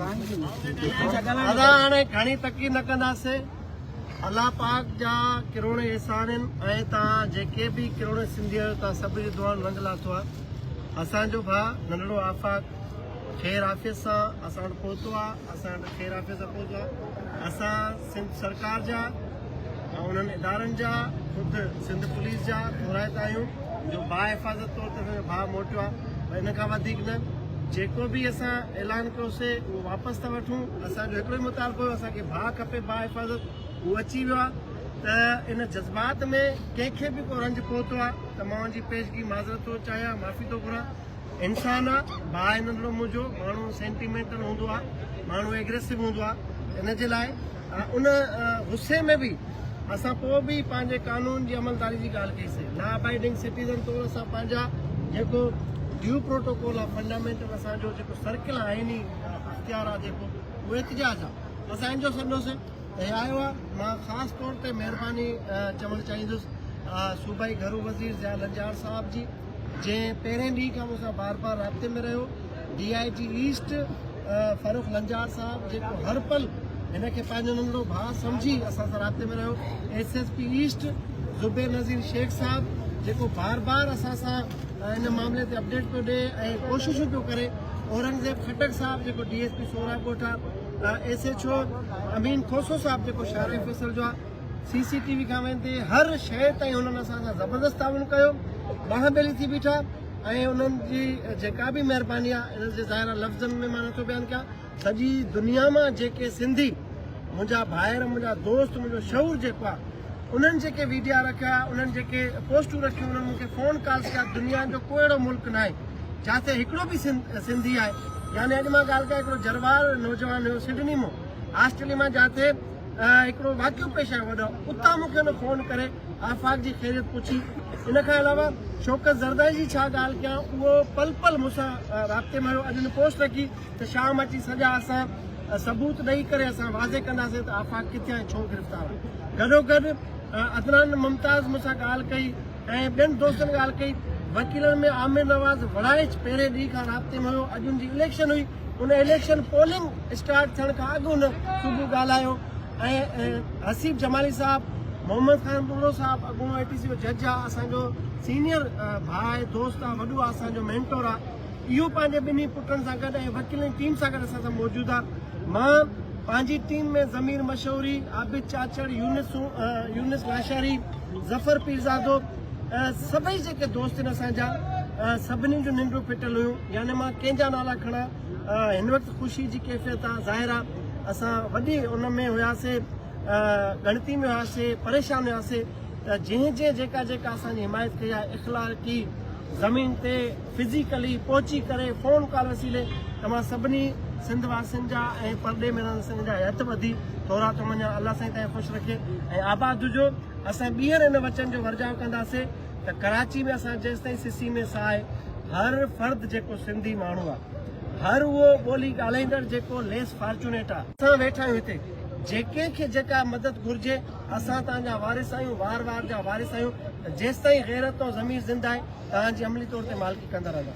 अदा हाणे घणी तकी न कंदासीं। अल्लाह पाक जा किरोड़ एहसान आहिनि ऐं तव्हां जेके बि किरोड़ सिंधी आहियो तव्हां सभिनी जी दुआऊं लंघ लाथो आहे। असांजो भाउ नंढड़ो आफ़ाक़ ख़ैर आफ़ियत सां असां वटि पहुतो आहे, असां वटि ख़ैर आफ़ियत सां पहुतो आहे। असां सिंध सरकार जा ऐं उन्हनि इदारनि जा ख़ुदि सिंध पुलिस जा घुराईंदा आहियूं जो बाहिफ़ाज़त तौर ते असांजो भाउ मोटियो आहे। इन खां वधीक न जेको बि असां ऐलान कयोसीं उहो वापसि था वठूं। असांजो हिकिड़ो ई मुतालबो हुयो असांखे भाउ खपे बाहिफ़ाज़त, उहो अची वियो आहे। त इन जज़्बात में कंहिंखे बि को रंज पहुतो आहे त मां उनजी पेशगी माज़रत थो चाहियां, माफ़ी थो घुरां। इंसान आहे, भाउ नंढड़ो मुंहिंजो, माण्हू सेंटिमेंटल हूंदो आहे, माण्हू एग्रेसिव हूंदो आहे। इन जे लाइ उन गुस्से में बि असां पोइ बि पंहिंजे कानून जी अमलदारी जी ॻाल्हि कईसीं। लॉ अबाइडिंग सिटीज़न तौरु असां पंहिंजा जेको ड्यू प्रोटोकॉल आहे, फंडामेंटल असांजो जेको सर्किल आहे, आइनी अख़्तियार आहे जेको, उहो एहतिजाज आहे। असां इन जो सॾोसीं त हे आयो आहे। मां ख़ासि तौर ते महिरबानी चवणु चाहींदुसि सूबाई घरू वज़ीर ज़िया लंजार साहिब जी, जंहिं पहिरें ॾींहं खां मूंसां बार बार राब्ते में रहियो। DIG ईस्ट फ़ारूक लंजार साहिब जेको हर पल हिनखे पंहिंजो नंढड़ो भाउ सम्झी असां सां राब्ते में रहियो। SSP ईस्ट ज़ुबैर नज़ीर शेख साहिब जेको बार बार असां सां इन मामले ते अपडेट पियो ॾिए ऐं कोशिशूं पियो करे। औरंगज़ेब खटक साहिब जेको DSP सोराकोट आहे। SHO अमीन खोसो साहिब जेको शहरी फैसल जो आहे। CCTV खां वेंदे हर शइ ताईं हुननि असां सां ज़बरदस्त ताउन कयो, बाहुबली थी बीठा। ऐं उन्हनि जी जेका बि महिरबानी आहे इन जे ज़ाहिर लफ़्ज़नि में मां नथो बयानु कयां। सॼी दुनिया मां जेके सिंधी मुंहिंजा भाइर, मुंहिंजा दोस्त, मुंहिंजो शऊर जेको आहे, उन्हनि जेके वीडिया रखिया, उन्हनि जेके पोस्टूं रखियूं, उन्हनि मूंखे फ़ोन कॉल्स कया। दुनिया जो को अहिड़ो मुल्क न आहे जिते हिकिड़ो बि सिंधी आहे। यानी अॼु मां ॻाल्हि कयां, हिकिड़ो जरवार नौजवान हुयो सिडनी मां, ऑस्ट्रेलिया मां, जिते हिकिड़ो वाक़ियो पेश आयो वॾो, उतां मूंखे हुन फ़ोन करे आफ़ाक़ जी ख़ैरियत पुछी। इन खां अलावा शौकत ज़रदारी जी छा ॻाल्हि कयां, उहो पल पल मूंसां राब्ते में हुयो। अॼु हुन पोस्ट रखी त शाम अची सॼा असां सबूत ॾेई करे असां वाज़े कंदासीं त आफ़ाक़ किथे आहे, छो गिरफ़्तार आहे। गॾोगॾु अदनान मुमताज़ मूंसां ॻाल्हि कई ऐं ॿियनि दोस्तनि ॻाल्हि कई। वकीलनि में आमिर नवाज़ वड़ाइच पहिरें ॾींहं खां राब्ते में हुयो। अॼु हुनजी इलेक्शन हुई, उन इलेक्शन पोलिंग स्टार्ट थियण खां अॻु हुन सुबुह ॻाल्हायो। ऐं हसीब जमाली साहिबु, मोहम्मद ख़ान बुरो साहिबु अॻूणो ATC जो जज आहे, असांजो सीनियर भाउ आहे, दोस्त आहे, वॾो आहे, असांजो मेंटोर आहे। इहो पंहिंजे ॿिन्ही पुटनि सां गॾु ऐं वकीलनि जी टीम सां गॾु असां सां मौजूदु आहे। मां पंहिंजी टीम में ज़मीर मशहूरी, आबिद चाचड़, यूनिस लाशारी, ज़फ़र पीरज़ादो, सभई जेके दोस्त आहिनि असांजा, सभिनी जूं निंडूं फिटल हुयूं। यानी मां कंहिंजा नाला खणा, हिन वक़्तु ख़ुशी जी कैफ़ियत आहे, ज़ाहिर आहे। असां वॾी उन में हुयासीं, गणती में हुआसीं, परेशान हुआसीं। त जंहिं जेका असांजी हिमायत कई आहे, इख़लाक़ी ज़मीन ते फिज़िकली पहुची करे फ़ोन कॉल वसीले, त मां सभिनी सिंध वासियुनि जा ऐं परॾे में रहंदड़ जा हथ ॿधी थोरा थो मञा। अलाह साईं तव्हां ख़ुशि रखे ऐं आबाद हुजो। असां ॿीहर इन वचन जो वर्जाव कंदासीं त कराची में असां जेसिताईं सिसी में साह, हर फ़र्द जेको सिंधी माण्हू आहे, हर उहो ॿोली ॻाल्हाईंदड़ जेको लेस फॉर्चुनेट आहे, असां वेठा आहियूं हिते। जेके खे जेका मदद घुर्जे, असां तव्हांजा वारिस आहियूं, वार वार जा वारिस आहियूं। जेसिताईं ग़ैरत ऐं ज़मीर ज़िंदा आहे, तव्हांजी अमली तौर ते मालिकी कंदा रहंदा।